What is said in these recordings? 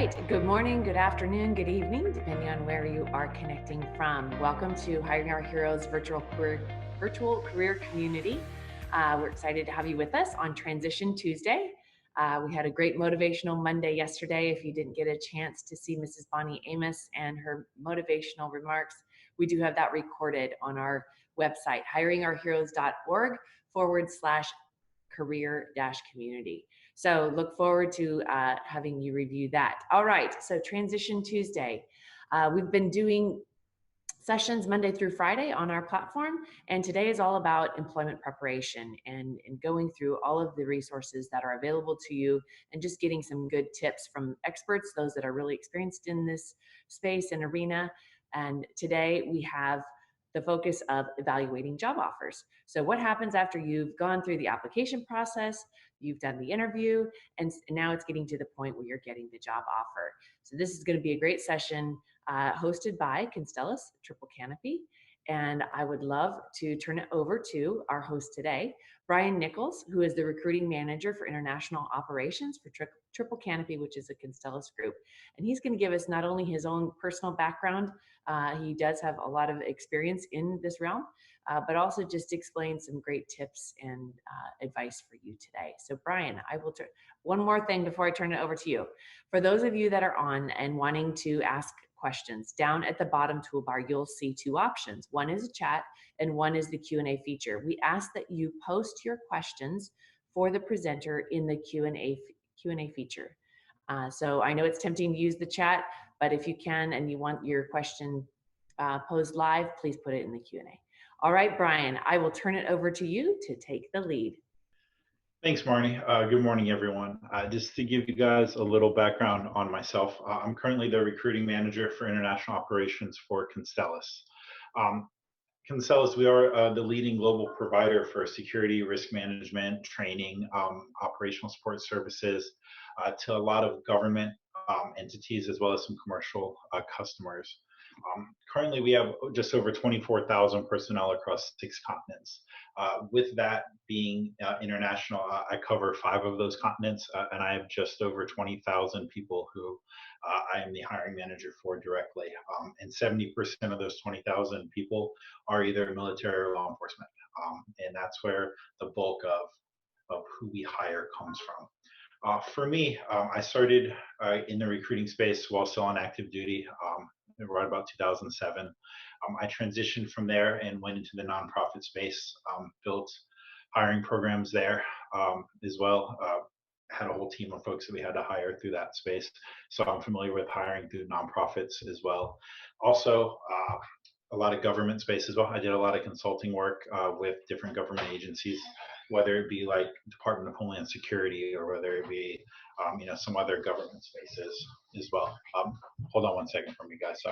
right. Good morning, good afternoon, good evening, depending on where you are connecting from. Welcome to Hiring Our Heroes virtual career community. We're excited to have you with us on Transition Tuesday. We had a great motivational Monday yesterday. If you didn't get a chance to see Mrs. Bonnie Amos and her motivational remarks, we do have that recorded on our website, hiringourheroes.org/career-community. So look forward to having you review that. All right, so Transition Tuesday. We've been doing sessions Monday through Friday on our platform, and today is all about employment preparation and going through all of the resources that are available to you and just getting some good tips from experts, those that are really experienced in this space and arena. And today we have the focus of evaluating job offers. So what happens after you've gone through the application process, you've done the interview, and now it's getting to the point where you're getting the job offer. So this is going to be a great session hosted by Constellus Triple Canopy. And I would love to turn it over to our host today, Brian Nichols, who is the recruiting manager for international operations for Triple Canopy, which is a Constellus group. And he's going to give us not only his own personal background, he does have a lot of experience in this realm, but also just explain some great tips and advice for you today. So Brian, I will one more thing before I turn it over to you. For those of you that are on and wanting to ask questions, down at the bottom toolbar, you'll see two options. One is a chat and one is the Q&A feature. We ask that you post your questions for the presenter in the Q&A feature. So I know it's tempting to use the chat, but if you can and you want your question posed live, please put it in the Q&A. All right, Brian, I will turn it over to you to take the lead. Thanks, Marnie. Good morning, everyone. Just to give you guys a little background on myself, I'm currently the recruiting manager for international operations for Constellus. Constellus, we are the leading global provider for security, risk management, training, operational support services to a lot of government entities as well as some commercial customers. Currently, we have just over 24,000 personnel across 6 continents. With that being international, I cover 5 of those continents, and I have just over 20,000 people who I am the hiring manager for directly. And 70% of those 20,000 people are either military or law enforcement. And that's where the bulk of who we hire comes from. For me, I started in the recruiting space while still on active duty. Right about 2007. I transitioned from there and went into the nonprofit space, built hiring programs there as well. Had a whole team of folks that we had to hire through that space. So I'm familiar with hiring through nonprofits as well. Also, a lot of government space as well. I did a lot of consulting work with different government agencies, whether it be like Department of Homeland Security or whether it be some other government spaces as well. Hold on one second for me, guys.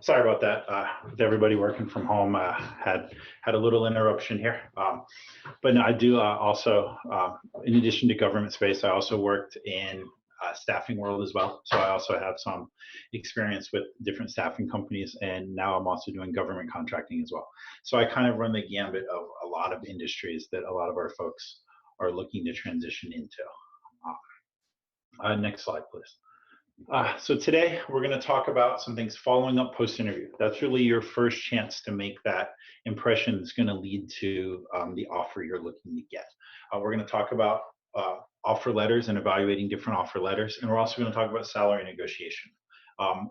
Sorry about that. With everybody working from home, had a little interruption here. But no, I do also, in addition to government space, I also worked in staffing world as well. So I also have some experience with different staffing companies, and now I'm also doing government contracting as well. So I kind of run the gambit of a lot of industries that a lot of our folks are looking to transition into. Next slide, please. So today we're going to talk about some things following up post-interview. That's really your first chance to make that impression that's going to lead to the offer you're looking to get. We're going to talk about offer letters and evaluating different offer letters. And we're also going to talk about salary negotiation,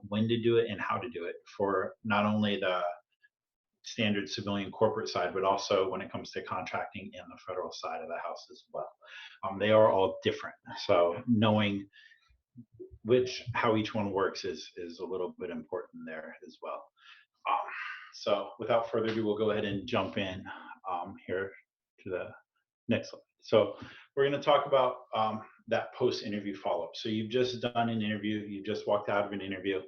when to do it and how to do it for not only the standard civilian corporate side, but also when it comes to contracting and the federal side of the house as well. They are all different. So knowing how each one works is a little bit important there as well. So without further ado, we'll go ahead and jump in here to the next slide. So we're going to talk about that post-interview follow-up. So you've just done an interview, you just walked out of an interview.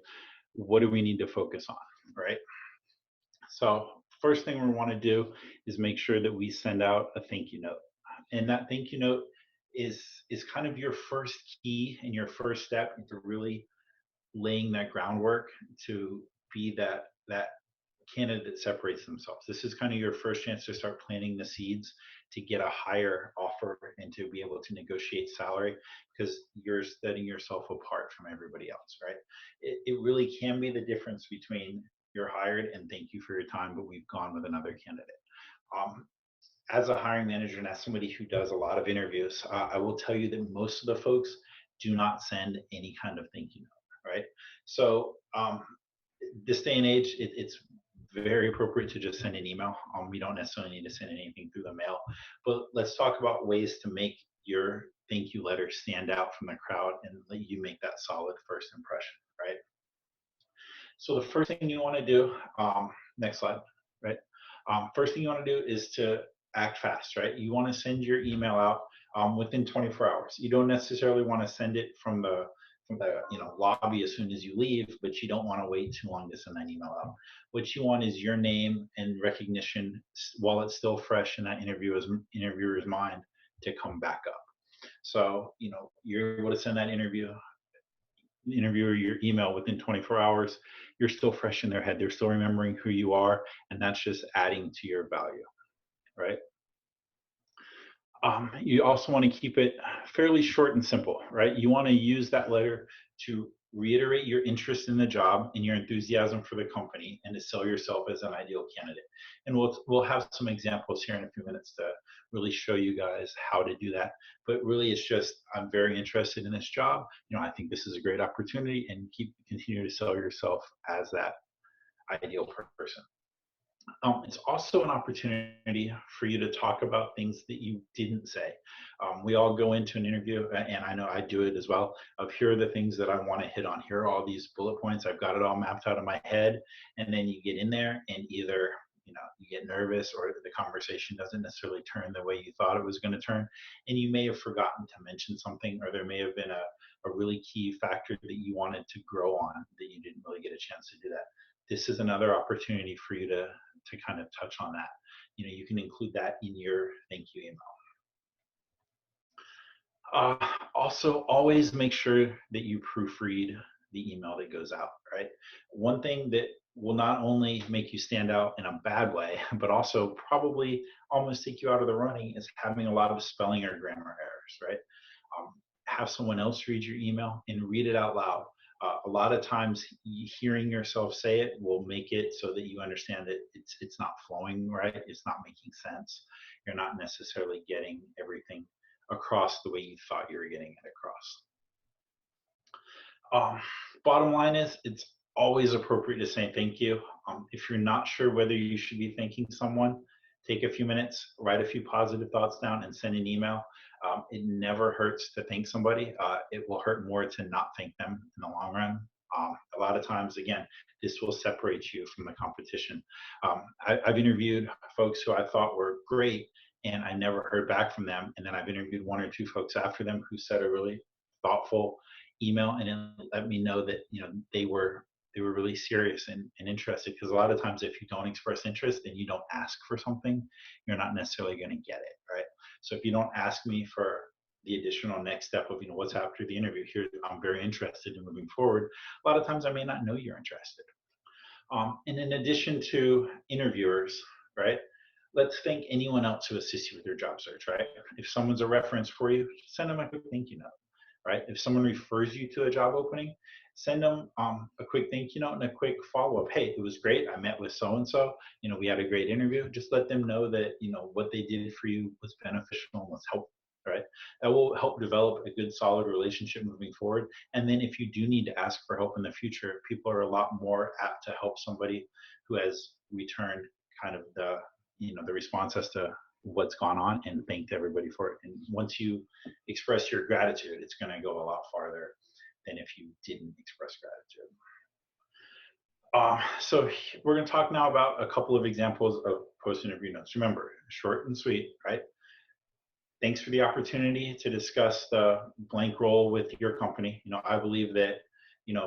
What do we need to focus on, right? So first thing we want to do is make sure that we send out a thank you note. And that thank you note is kind of your first key and your first step into really laying that groundwork to be that candidate separates themselves. This is kind of your first chance to start planting the seeds to get a higher offer and to be able to negotiate salary, because you're setting yourself apart from everybody else, right? It really can be the difference between you're hired and thank you for your time, but we've gone with another candidate. Um, as a hiring manager and as somebody who does a lot of interviews, I will tell you that most of the folks do not send any kind of thank you note, right? So this day and age, it's very appropriate to just send an email. We don't necessarily need to send anything through the mail, but let's talk about ways to make your thank you letter stand out from the crowd and let you make that solid first impression, right? So the first thing you want to do, next slide, right? First thing you want to do is to act fast, right? You want to send your email out within 24 hours. You don't necessarily want to send it from the lobby as soon as you leave, but you don't want to wait too long to send that email out. What you want is your name and recognition while it's still fresh in that interviewer's mind to come back up. So you're able to send that interviewer your email within 24 hours. You're still fresh in their head. They're still remembering who you are, and that's just adding to your value, right? You also want to keep it fairly short and simple, right? You want to use that letter to reiterate your interest in the job and your enthusiasm for the company, and to sell yourself as an ideal candidate. And we'll have some examples here in a few minutes to really show you guys how to do that. But really, it's just, I'm very interested in this job. I think this is a great opportunity, and continue to sell yourself as that ideal person. It's also an opportunity for you to talk about things that you didn't say. We all go into an interview, and I know I do it as well, of here are the things that I want to hit on. Here are all these bullet points. I've got it all mapped out in my head. And then you get in there and either you get nervous, or the conversation doesn't necessarily turn the way you thought it was going to turn. And you may have forgotten to mention something, or there may have been a really key factor that you wanted to grow on that you didn't really get a chance to do that. This is another opportunity for you to kind of touch on that. You can include that in your thank you email. Also, always make sure that you proofread the email that goes out, right? One thing that will not only make you stand out in a bad way, but also probably almost take you out of the running, is having a lot of spelling or grammar errors, right? Have someone else read your email and read it out loud. A lot of times hearing yourself say it will make it so that you understand that it's not flowing right, it's not making sense, you're not necessarily getting everything across the way you thought you were getting it across. Bottom line is, it's always appropriate to say thank you. If you're not sure whether you should be thanking someone, take a few minutes, write a few positive thoughts down, and send an email. It never hurts to thank somebody. It will hurt more to not thank them in the long run. A lot of times, again, this will separate you from the competition. I've interviewed folks who I thought were great, and I never heard back from them. And then I've interviewed one or two folks after them who said a really thoughtful email, and it let me know that they were really serious and interested. Because a lot of times, if you don't express interest and you don't ask for something, you're not necessarily going to get it, right? So if you don't ask me for the additional next step of what's after the interview, here I'm very interested in moving forward, a lot of times I may not know you're interested. And in addition to interviewers, right, let's thank anyone else who assists you with your job search, right? If someone's a reference for you, send them a quick thank you note, right? If someone refers you to a job opening, send them a quick thank you note and a quick follow-up. Hey, it was great. I met with so-and-so. We had a great interview. Just let them know that, what they did for you was beneficial and was helpful, right? That will help develop a good, solid relationship moving forward. And then if you do need to ask for help in the future, people are a lot more apt to help somebody who has returned kind of the response as to what's gone on and thanked everybody for it. And once you express your gratitude, it's going to go a lot farther than if you didn't express gratitude. So we're going to talk now about a couple of examples of post-interview notes. Remember, short and sweet, right? Thanks for the opportunity to discuss the blank role with your company. I believe that,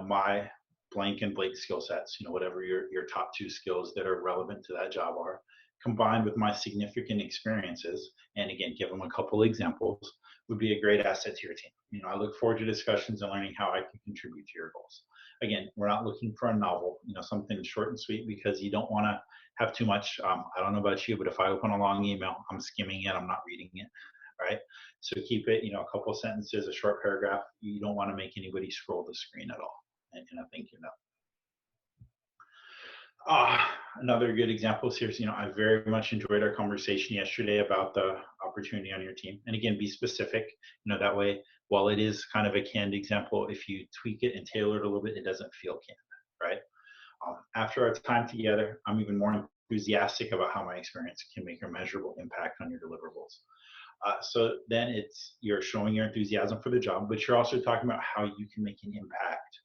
my blank and blank skill sets, whatever your top two skills that are relevant to that job are, combined with my significant experiences, and again, give them a couple examples, would be a great asset to your team. I look forward to discussions and learning how I can contribute to your goals. Again, we're not looking for a novel, something short and sweet, because you don't want to have too much. I don't know about you, but if I open a long email, I'm skimming it, I'm not reading it, right? So keep it, a couple sentences, a short paragraph. You don't want to make anybody scroll the screen at all. And I think, another good example is here. I very much enjoyed our conversation yesterday about the opportunity on your team. And again, be specific. That way, while it is kind of a canned example, if you tweak it and tailor it a little bit, it doesn't feel canned, right? After our time together, I'm even more enthusiastic about how my experience can make a measurable impact on your deliverables. So then you're showing your enthusiasm for the job, but you're also talking about how you can make an impact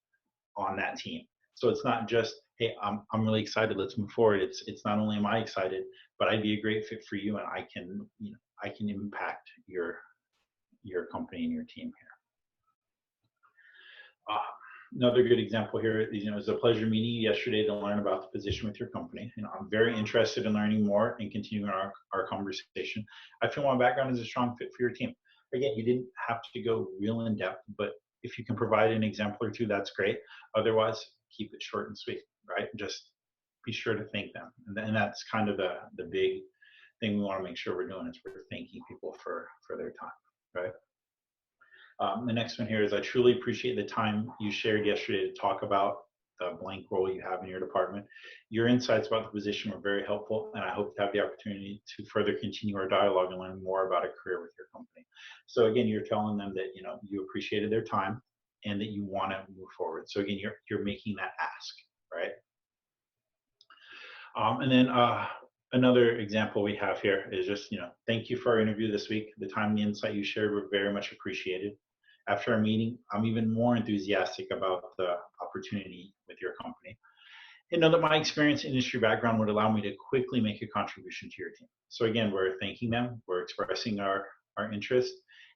on that team. So it's not just, hey, I'm really excited, let's move forward. It's not only am I excited, but I'd be a great fit for you, and I can impact your company and your team here. Another good example here is, it was a pleasure meeting you yesterday to learn about the position with your company. I'm very interested in learning more and continuing our conversation. I feel my background is a strong fit for your team. Again, you didn't have to go real in depth, but if you can provide an example or two, that's great. Otherwise, keep it short and sweet, right? Just be sure to thank them. And that's kind of the big thing we want to make sure we're doing, is we're thanking people for their time, right? The next one here is, I truly appreciate the time you shared yesterday to talk about the blank role you have in your department. Your insights about the position were very helpful, and I hope to have the opportunity to further continue our dialogue and learn more about a career with your company. So again, you're telling them that you appreciated their time and that you want to move forward. So again, you're making that ask, right? And then another example we have here is just, thank you for our interview this week. The time and the insight you shared were very much appreciated. After our meeting, I'm even more enthusiastic about the opportunity with your company, and know that my experience and industry background would allow me to quickly make a contribution to your team. So again, we're thanking them, we're expressing our interest,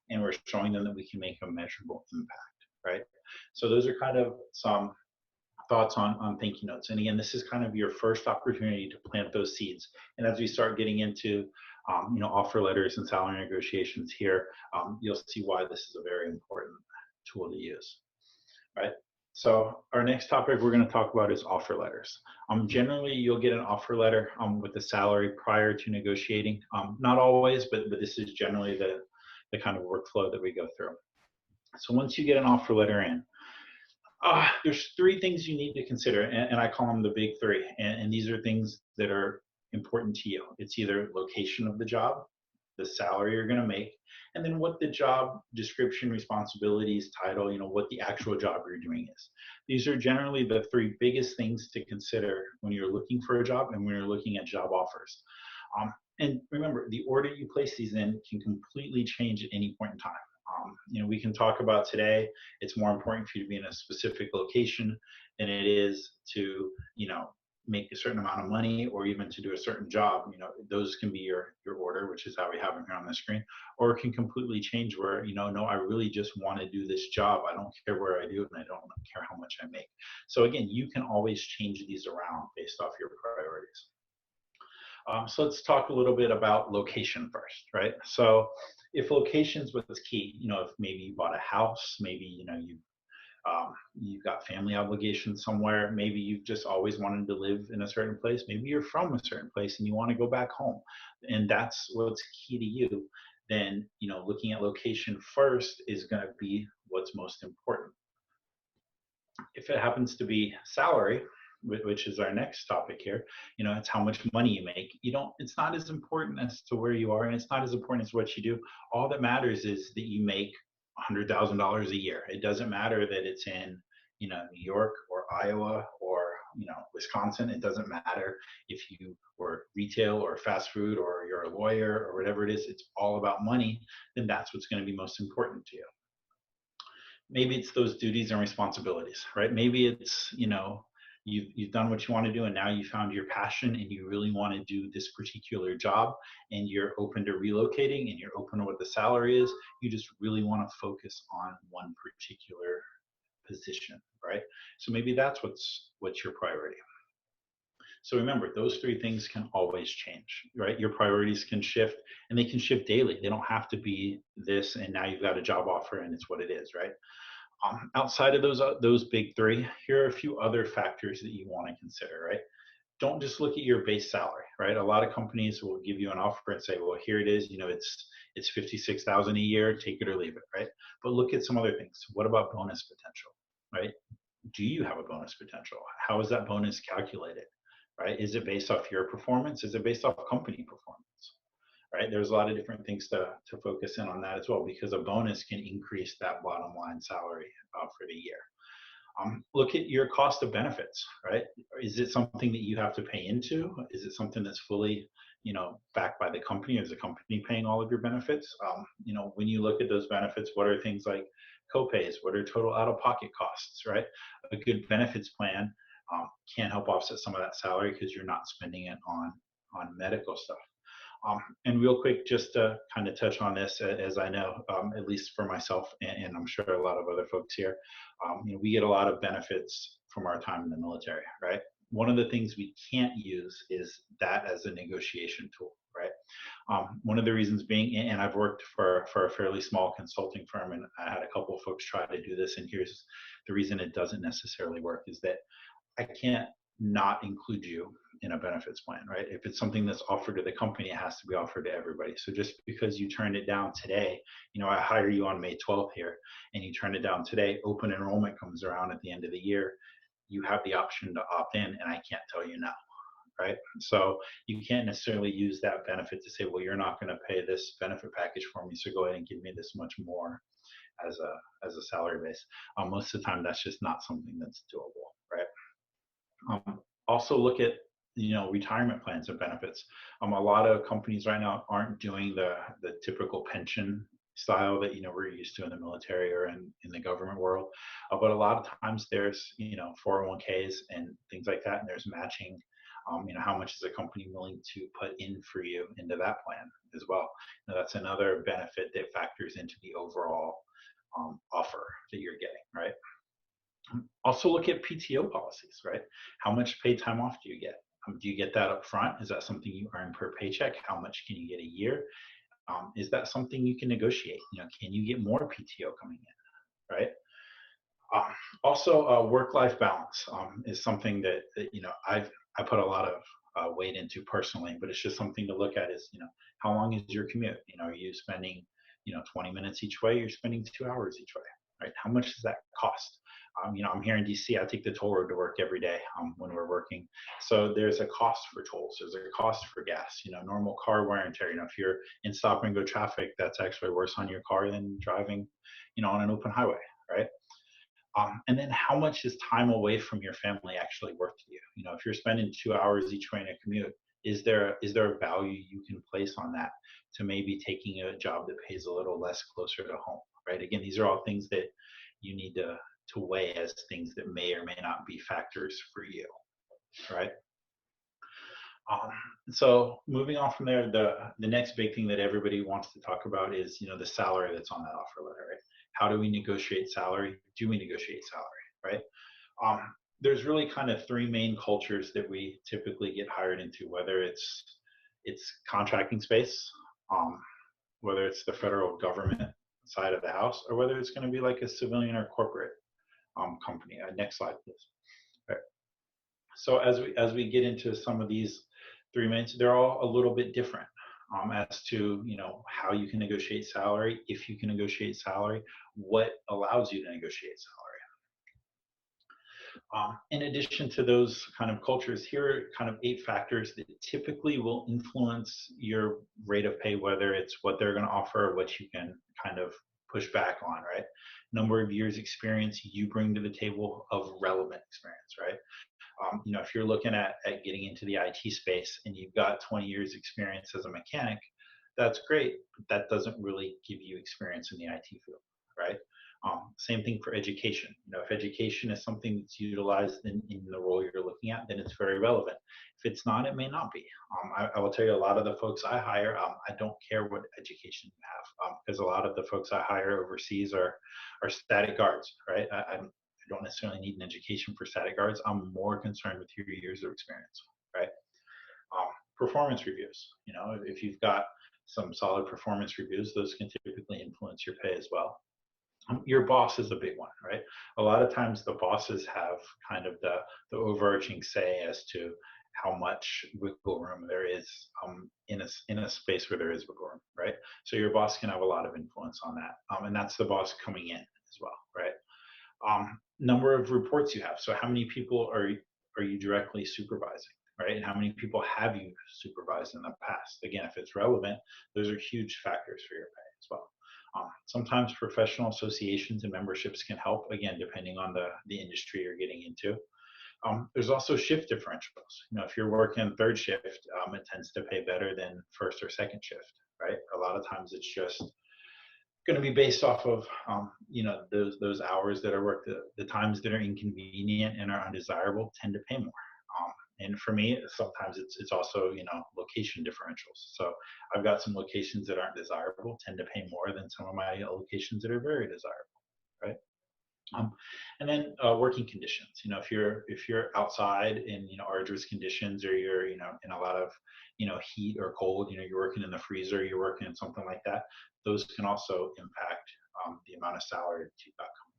and we're showing them that we can make a measurable impact, right? So those are kind of some thoughts on thank you notes. And again, this is kind of your first opportunity to plant those seeds. And as we start getting into offer letters and salary negotiations here, you'll see why this is a very important tool to use, right? So our next topic we're going to talk about is offer letters. Generally, you'll get an offer letter with the salary prior to negotiating. Not always, but this is generally the kind of workflow that we go through. So once you get an offer letter in, there's three things you need to consider, and I call them the big three. And these are things that are important to you. It's either location of the job, the salary you're going to make, and then what the job description, responsibilities, title, what the actual job you're doing is. These are generally the three biggest things to consider when you're looking for a job and when you're looking at job offers. And remember, the order you place these in can completely change at any point in time. We can talk about today, it's more important for you to be in a specific location than it is to, make a certain amount of money, or even to do a certain job. Those can be your order, which is how we have them here on the screen, or it can completely change where, no, I really just want to do this job. I don't care where I do it, and I don't care how much I make. So again, you can always change these around based off your priorities. So let's talk a little bit about location first, right? So if location's what's key, if maybe you bought a house, maybe you've got family obligations somewhere, maybe you've just always wanted to live in a certain place, maybe you're from a certain place and you want to go back home, and that's what's key to you, then looking at location first is going to be what's most important. If it happens to be salary, which is our next topic here, it's how much money you make. It's not as important as to where you are, and it's not as important as what you do. All that matters is that you make $100,000 a year. It doesn't matter that it's in, New York or Iowa or, Wisconsin. It doesn't matter if you were retail or fast food or you're a lawyer or whatever it is. It's all about money. Then that's what's going to be most important to you. Maybe it's those duties and responsibilities, right? Maybe it's, you've done what you want to do, and now you found your passion and you really want to do this particular job, and you're open to relocating and you're open to what the salary is. You just really want to focus on one particular position, right? So maybe that's what's your priority. So remember, those three things can always change, right? Your priorities can shift, and they can shift daily. They don't have to be this and now you've got a job offer and it's what it is, right? Outside of those big three, here are a few other factors that you want to consider, right? Don't just look at your base salary, right? A lot of companies will give you an offer and say, well, here it is, it's 56,000 a year, take it or leave it, right? But look at some other things. What about bonus potential, right? Do you have a bonus potential? How is that bonus calculated, right? Is it based off your performance? Is it based off company performance, right? There's a lot of different things to focus in on that as well, because a bonus can increase that bottom line salary for the year. Look at your cost of benefits, right? Is it something that you have to pay into? Is it something that's fully, backed by the company? Is the company paying all of your benefits? When you look at those benefits, what are things like copays? What are total out-of-pocket costs, right? A good benefits plan can help offset some of that salary because you're not spending it on medical stuff. And real quick, just to kind of touch on this, as I know, at least for myself, and I'm sure a lot of other folks here, we get a lot of benefits from our time in the military, right? One of the things we can't use is that as a negotiation tool, right? One of the reasons being, and I've worked for a fairly small consulting firm, and I had a couple of folks try to do this, and here's the reason it doesn't necessarily work, is that I can't not include you in a benefits plan, right? If it's something that's offered to the company, it has to be offered to everybody. So just because you turned it down today, I hire you on May 12th here, and you turn it down today, open enrollment comes around at the end of the year, you have the option to opt in, and I can't tell you no, right? So you can't necessarily use that benefit to say, well, you're not going to pay this benefit package for me, so go ahead and give me this much more as a salary base. Most of the time, that's just not something that's doable, right? Also look at retirement plans and benefits. A lot of companies right now aren't doing the typical pension style that we're used to in the military or in the government world, but a lot of times there's 401ks and things like that, and there's matching. How much is a company willing to put in for you into that plan as well? That's another benefit that factors into the overall offer that you're getting, right? Also look at PTO policies, right? How much paid time off do you get? Do you get that up front? Is that something you earn per paycheck? How much can you get a year? Is that something you can negotiate? Can you get more PTO coming in, right? Also, work-life balance is something that I put a lot of weight into personally, but it's just something to look at. Is how long is your commute? Are you spending 20 minutes each way? You're spending 2 hours each way, right? How much does that cost? I'm here in DC. I take the toll road to work every day when we're working. So there's a cost for tolls. There's a cost for gas. Normal car wear and tear. If you're in stop and go traffic, that's actually worse on your car than driving, on an open highway, right? And then how much is time away from your family actually worth to you? If you're spending 2 hours each way in a commute, is there a value you can place on that to maybe taking a job that pays a little less closer to home, right? Again, these are all things that you need to weigh as things that may or may not be factors for you, right? So moving on from there, the next big thing that everybody wants to talk about is the salary that's on that offer letter, right? How do we negotiate salary? Do we negotiate salary, right? There's really kind of three main cultures that we typically get hired into, whether it's contracting space, whether it's the federal government side of the house, or whether it's going to be like a civilian or corporate company. Next slide, please. Right. So as we get into some of these three main, they're all a little bit different as to how you can negotiate salary, if you can negotiate salary, what allows you to negotiate salary. In addition to those kind of cultures, here are kind of 8 factors that typically will influence your rate of pay, whether it's what they're going to offer or what you can kind of push back on, right? Number of years experience you bring to the table of relevant experience, right? If you're looking at getting into the IT space and you've got 20 years experience as a mechanic, that's great, but that doesn't really give you experience in the IT field, right? Same thing for education. If education is something that's utilized in the role you're looking at, then it's very relevant. If it's not, it may not be. I will tell you, a lot of the folks I hire, I don't care what education you have, because a lot of the folks I hire overseas are static guards, right? I don't necessarily need an education for static guards. I'm more concerned with your years of experience, right? Performance reviews. If you've got some solid performance reviews, those can typically influence your pay as well. Your boss is a big one, right? A lot of times the bosses have kind of the overarching say as to how much wiggle room there is in a space where there is wiggle room, right? So your boss can have a lot of influence on that, and that's the boss coming in as well, right? Number of reports you have. So how many people are you directly supervising, right? And how many people have you supervised in the past? Again, if it's relevant, those are huge factors for your pay as well. Sometimes professional associations and memberships can help, again, depending on the industry you're getting into. There's also shift differentials. If you're working third shift, it tends to pay better than first or second shift, right? A lot of times it's just going to be based off of those hours that are worked. The times that are inconvenient and are undesirable tend to pay more. And for me, sometimes it's also location differentials. So I've got some locations that aren't desirable tend to pay more than some of my locations that are very desirable, right? And then working conditions. If you're outside in arduous conditions, or you're in a lot of heat or cold, you're working in the freezer, you're working in something like that. Those can also impact the amount of salary that you've got coming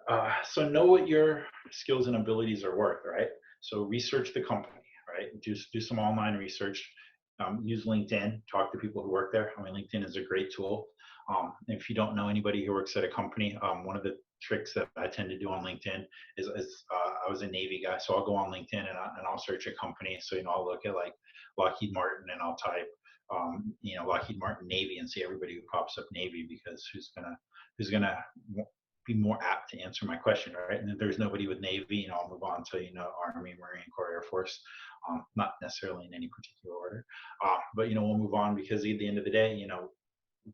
in. So know what your skills and abilities are worth, right? So research the company, right? Do some online research. Use LinkedIn. Talk to people who work there. I mean, LinkedIn is a great tool. If you don't know anybody who works at a company, one of the tricks that I tend to do on LinkedIn is I was a Navy guy, so I'll go on LinkedIn and I'll search a company. So I'll look at like Lockheed Martin, and I'll type Lockheed Martin Navy, and see everybody who pops up Navy, because who's gonna be more apt to answer my question, right? And if there's nobody with Navy, I'll move on to Army, Marine Corps, Air Force, not necessarily in any particular order, but we'll move on, because at the end of the day,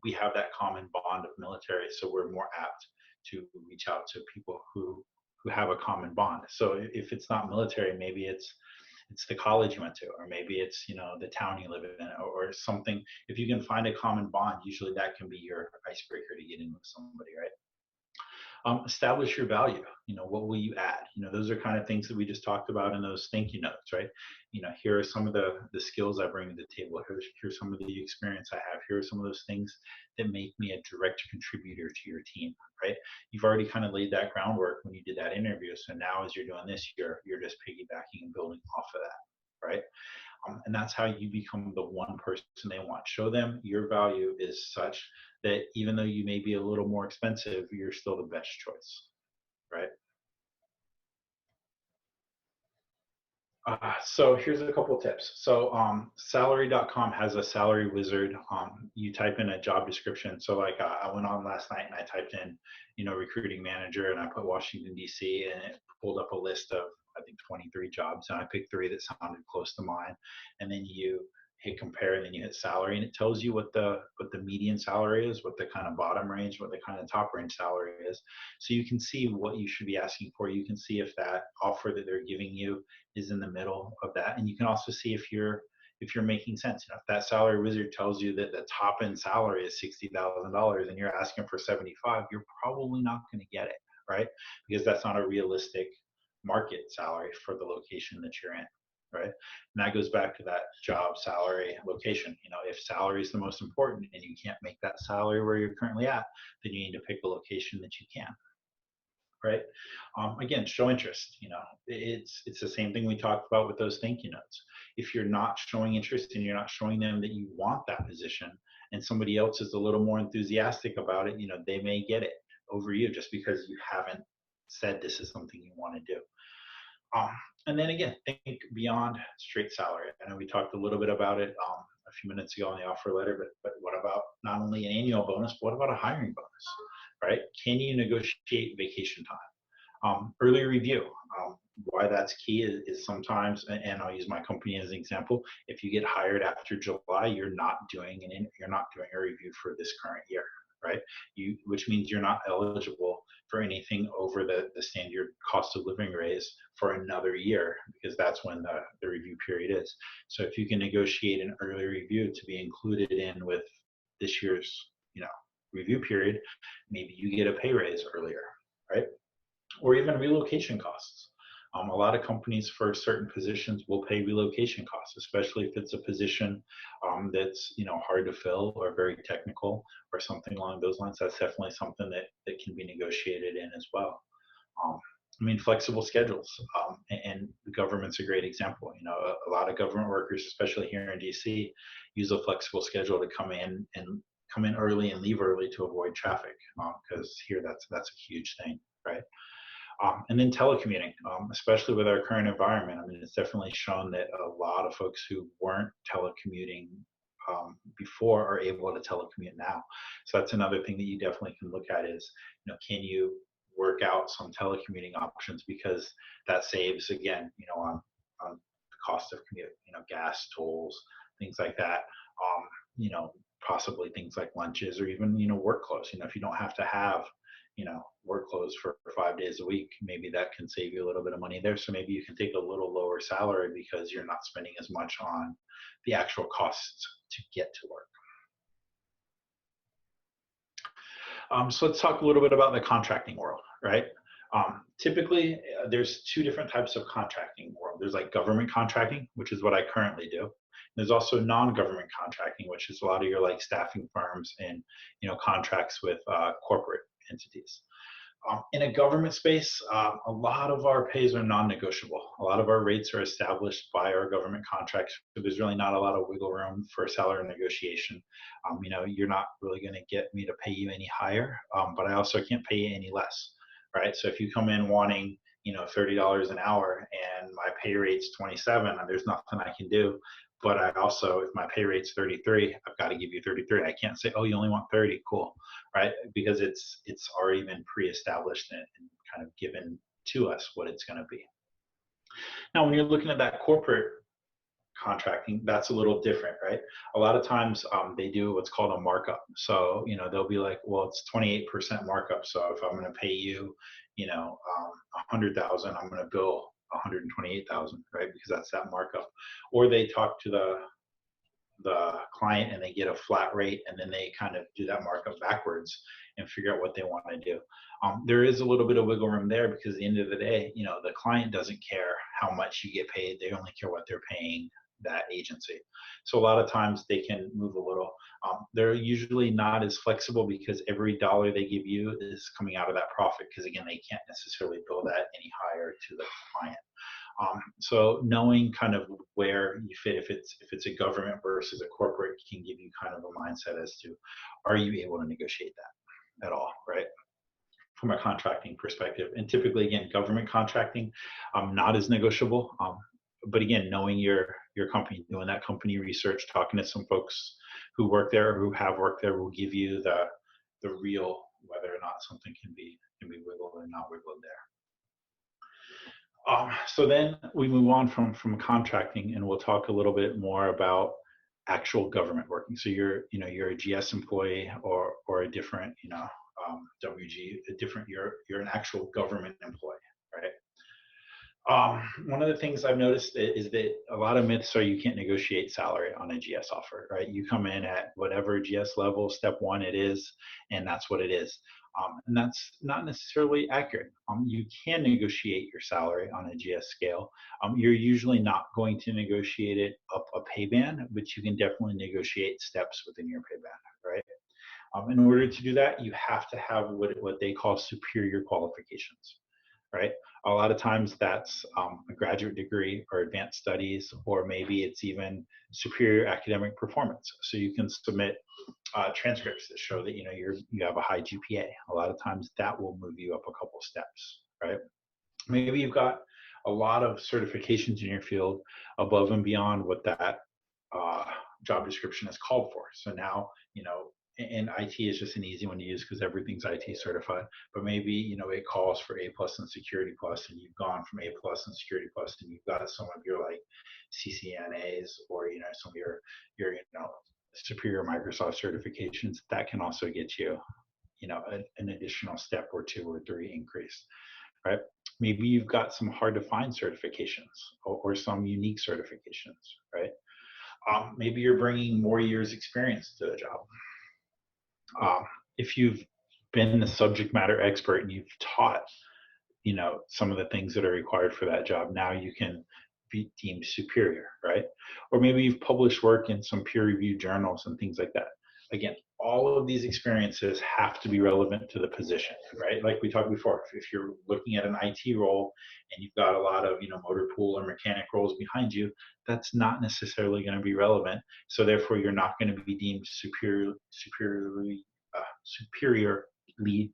we have that common bond of military, so we're more apt to reach out to people who have a common bond. So if it's not military, maybe it's the college you went to, or maybe it's the town you live in, or something. If you can find a common bond, usually that can be your icebreaker to get in with somebody, right? Establish your value. What will you add? Those are kind of things that we just talked about in those thank you notes, right? Here are some of the skills I bring to the table. Here's some of the experience I have. Here are some of those things that make me a direct contributor to your team, right? You've already kind of laid that groundwork when you did that interview. So now, as you're doing this, you're just piggybacking and building off of that, right? And that's how you become the one person they want. Show them your value is such that even though you may be a little more expensive, you're still the best choice, right? So here's a couple of tips. So salary.com has a salary wizard. You type in a job description. So like I went on last night and I typed in, recruiting manager, and I put Washington, D.C., and it pulled up a list of, I think, 23 jobs. And I picked 3 that sounded close to mine. And then you hit compare, and then you hit salary, and it tells you what the median salary is, what the kind of bottom range, what the kind of top range salary is. So you can see what you should be asking for. You can see if that offer that they're giving you is in the middle of that, and you can also see if you're making sense. If that salary wizard tells you that the top end salary is $60,000 and you're asking for 75, you're probably not going to get it, right? Because that's not a realistic market salary for the location that you're in, right? And that goes back to that job, salary, location. If salary is the most important and you can't make that salary where you're currently at, then you need to pick a location that you can, right? Again, show interest. It's the same thing we talked about with those thank you notes. If you're not showing interest and you're not showing them that you want that position, and somebody else is a little more enthusiastic about it, they may get it over you just because you haven't said this is something you want to do. And then again, think beyond straight salary. I know we talked a little bit about it a few minutes ago on the offer letter, but what about not only an annual bonus, but what about a hiring bonus, right? Can you negotiate vacation time? Early review. Why that's key is sometimes, and I'll use my company as an example. If you get hired after July, you're not doing a review for this current year, right? Which means you're not eligible for anything over the standard cost of living raise for another year, because that's when the review period is. So if you can negotiate an early review to be included in with this year's review period, maybe you get a pay raise earlier, right? Or even relocation costs. A lot of companies for certain positions will pay relocation costs, especially if it's a position that's hard to fill or very technical or something along those lines. That's definitely something that can be negotiated in as well. Um, I mean, flexible schedules, and the government's a great example. A lot of government workers, especially here in DC, use a flexible schedule to come in early and leave early to avoid traffic, because here that's a huge thing, right? And then telecommuting, especially with our current environment. I mean, it's definitely shown that a lot of folks who weren't telecommuting before are able to telecommute now. So that's another thing that you definitely can look at is, can you work out some telecommuting options, because that saves again, on the cost of commute, gas, tolls, things like that. You know, possibly things like lunches or even, work clothes. If you don't have to have work clothes for 5 days a week, maybe that can save you a little bit of money there. So maybe you can take a little lower salary because you're not spending as much on the actual costs to get to work. So let's talk a little bit about the contracting world, right? Typically, there's two different types of contracting world. There's like government contracting, which is what I currently do. There's also non-government contracting, which is a lot of your like staffing firms and contracts with corporate entities. In a government space, a lot of our pays are non-negotiable. A lot of our rates are established by our government contracts, so there's really not a lot of wiggle room for salary negotiation. You're not really going to get me to pay you any higher, but I also can't pay you any less, right? So if you come in wanting $30 an hour and my pay rate's 27, there's nothing I can do. But I also, if my pay rate's 33, I've got to give you 33. I can't say, oh, you only want 30, cool, right? Because it's already been pre-established and kind of given to us what it's going to be. Now, when you're looking at that corporate contracting, that's a little different, right? A lot of times they do what's called a markup. So, they'll be like, well, it's 28% markup. So if I'm going to pay you, 100,000, I'm going to bill 128,000, right? Because that's that markup. Or they talk to the client and they get a flat rate, and then they kind of do that markup backwards and figure out what they want to do. There is a little bit of wiggle room there, because at the end of the day, the client doesn't care how much you get paid. They only care what they're paying that agency. So a lot of times they can move a little. They're usually not as flexible, because every dollar they give you is coming out of that profit, because again, they can't necessarily bill that any higher to the client. So knowing kind of where you fit, if it's a government versus a corporate, can give you kind of a mindset as to, are you able to negotiate that at all, right? From a contracting perspective. And typically, again, government contracting, not as negotiable. But again, knowing your company, doing that company research, talking to some folks who work there or who have worked there, will give you the real whether or not something can be wiggled or not wiggled there. So then we move on from contracting, and we'll talk a little bit more about actual government working. So you're a GS employee or a different WG, you're an actual government employee, right? One of the things I've noticed is that a lot of myths are you can't negotiate salary on a GS offer, right? You come in at whatever GS level, step one it is, and that's what it is. And that's not necessarily accurate. You can negotiate your salary on a GS scale. You're usually not going to negotiate it up a pay band, but you can definitely negotiate steps within your pay band, right? In order to do that, you have to have what they call superior qualifications, right? A lot of times that's a graduate degree or advanced studies, or maybe it's even superior academic performance. So you can submit transcripts that show that you have a high GPA. A lot of times that will move you up a couple steps, right? Maybe you've got a lot of certifications in your field above and beyond what that job description is called for. So now, and IT is just an easy one to use because everything's IT certified, but maybe, it calls for A+ and Security+, and you've gone from A+ and Security+, and you've got some of your like CCNAs or, some of your superior Microsoft certifications. That can also get you, an additional step or two or three increase, right? Maybe you've got some hard to find certifications or some unique certifications, right? Maybe you're bringing more years experience to the job. If you've been the subject matter expert and you've taught some of the things that are required for that job. Now you can be deemed superior, right? Or maybe you've published work in some peer-reviewed journals and things like that. Again, all of these experiences have to be relevant to the position, right? Like we talked before, if you're looking at an IT role and you've got a lot of, motor pool or mechanic roles behind you, that's not necessarily going to be relevant. So therefore, you're not going to be deemed superiorly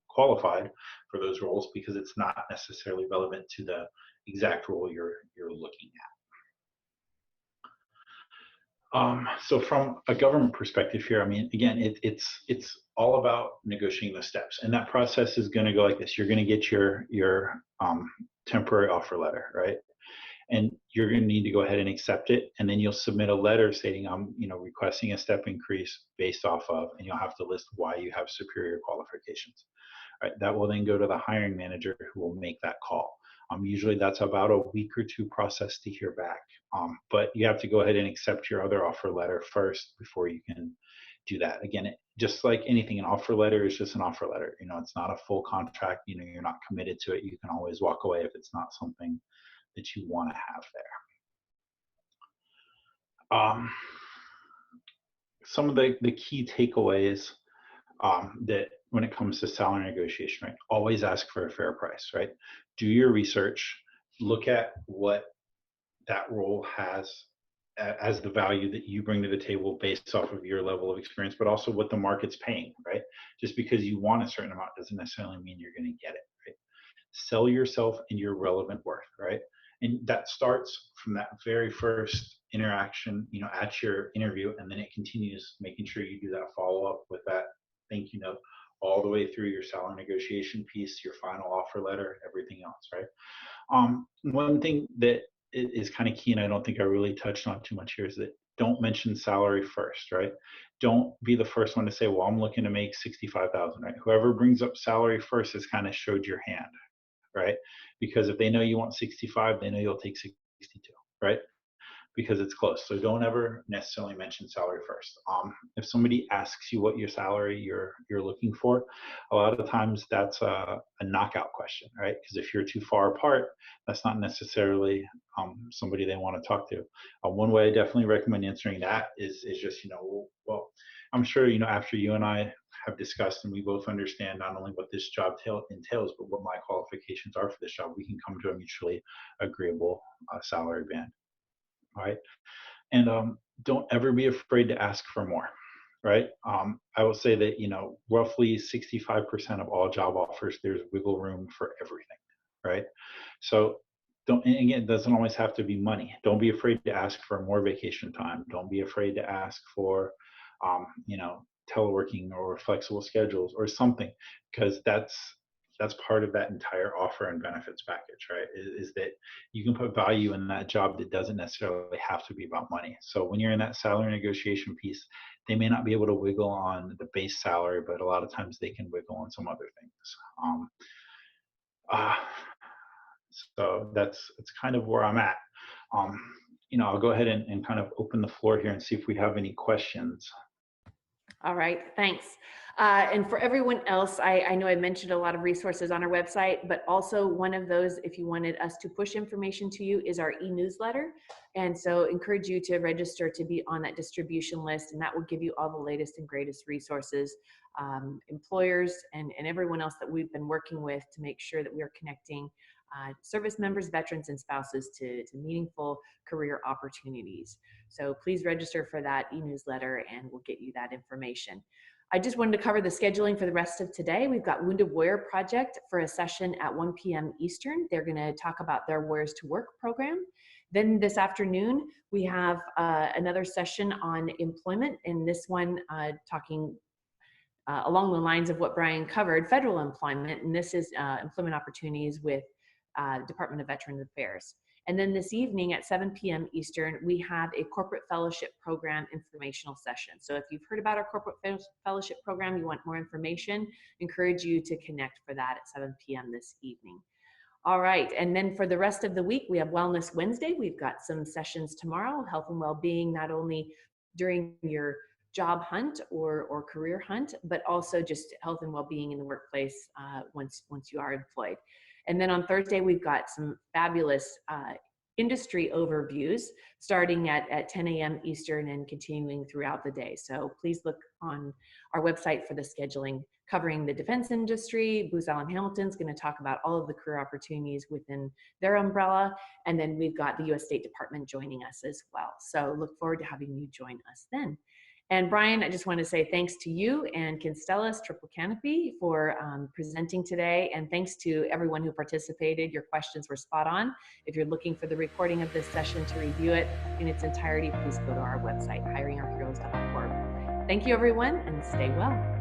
qualified for those roles because it's not necessarily relevant to the exact role you're looking at. So from a government perspective here, I mean, again, it's all about negotiating the steps, and that process is going to go like this. You're going to get your temporary offer letter, right? And you're going to need to go ahead and accept it, and then you'll submit a letter stating I'm requesting a step increase based off of, and you'll have to list why you have superior qualifications. Right, that will then go to the hiring manager who will make that call. Usually that's about a week or two process to hear back. But you have to go ahead and accept your other offer letter first before you can do that. Again, just like anything, an offer letter is just an offer letter. It's not a full contract. You're not committed to it. You can always walk away if it's not something that you want to have there. Some of the key takeaways that when it comes to salary negotiation, right? Always ask for a fair price, right? Do your research, look at what that role has as the value that you bring to the table based off of your level of experience, but also what the market's paying, right? Just because you want a certain amount doesn't necessarily mean you're going to get it, right? Sell yourself and your relevant worth, right? And that starts from that very first interaction, at your interview, and then it continues making sure you do that follow up with that thank you note all the way through your salary negotiation piece, your final offer letter, everything else, right? One thing that is kind of key, and I don't think I really touched on too much here, is that don't mention salary first, right? Don't be the first one to say, well, I'm looking to make 65,000, right? Whoever brings up salary first has kind of showed your hand, right? Because if they know you want 65, they know you'll take 62, right? Because it's close. So don't ever necessarily mention salary first. If somebody asks you what your salary you're looking for, a lot of times that's a knockout question, right? Because if you're too far apart, that's not necessarily somebody they want to talk to. One way I definitely recommend answering that is just, well, I'm sure, after you and I have discussed and we both understand not only what this job entails, but what my qualifications are for this job, we can come to a mutually agreeable salary band. Right. And don't ever be afraid to ask for more. Right. I will say that, roughly 65% of all job offers, there's wiggle room for everything. Right. So don't, and again, it doesn't always have to be money. Don't be afraid to ask for more vacation time. Don't be afraid to ask for, teleworking or flexible schedules or something, because that's part of that entire offer and benefits package, right? Is that you can put value in that job that doesn't necessarily have to be about money. So when you're in that salary negotiation piece, they may not be able to wiggle on the base salary, but a lot of times they can wiggle on some other things. Uh, so that's kind of where I'm at. I'll go ahead and kind of open the floor here and see if we have any questions. All right, thanks. And for everyone else, I know I mentioned a lot of resources on our website, but also one of those, if you wanted us to push information to you, is our e-newsletter. And so encourage you to register to be on that distribution list, and that will give you all the latest and greatest resources, employers and everyone else that we've been working with to make sure that we are connecting service members, veterans, and spouses to meaningful career opportunities. So please register for that e-newsletter and we'll get you that information. I just wanted to cover the scheduling for the rest of today. We've got Wounded Warrior Project for a session at 1 p.m. Eastern. They're going to talk about their Warriors to Work program. Then this afternoon, we have another session on employment, and this one talking along the lines of what Brian covered, federal employment, and this is employment opportunities with Department of Veterans Affairs. And then this evening at 7 p.m. Eastern, we have a corporate fellowship program informational session. So if you've heard about our corporate fellowship program, you want more information, encourage you to connect for that at 7 p.m. this evening. All right, and then for the rest of the week, we have Wellness Wednesday. We've got some sessions tomorrow, health and well-being, not only during your job hunt or career hunt, but also just health and well-being in the workplace once you are employed. And then on Thursday, we've got some fabulous industry overviews starting at 10 a.m. Eastern and continuing throughout the day. So please look on our website for the scheduling covering the defense industry. Booz Allen Hamilton is going to talk about all of the career opportunities within their umbrella. And then we've got the U.S. State Department joining us as well. So look forward to having you join us then. And Brian, I just want to say thanks to you and Constellas Triple Canopy for presenting today. And thanks to everyone who participated. Your questions were spot on. If you're looking for the recording of this session to review it in its entirety, please go to our website, hiringourheroes.org. Thank you, everyone, and stay well.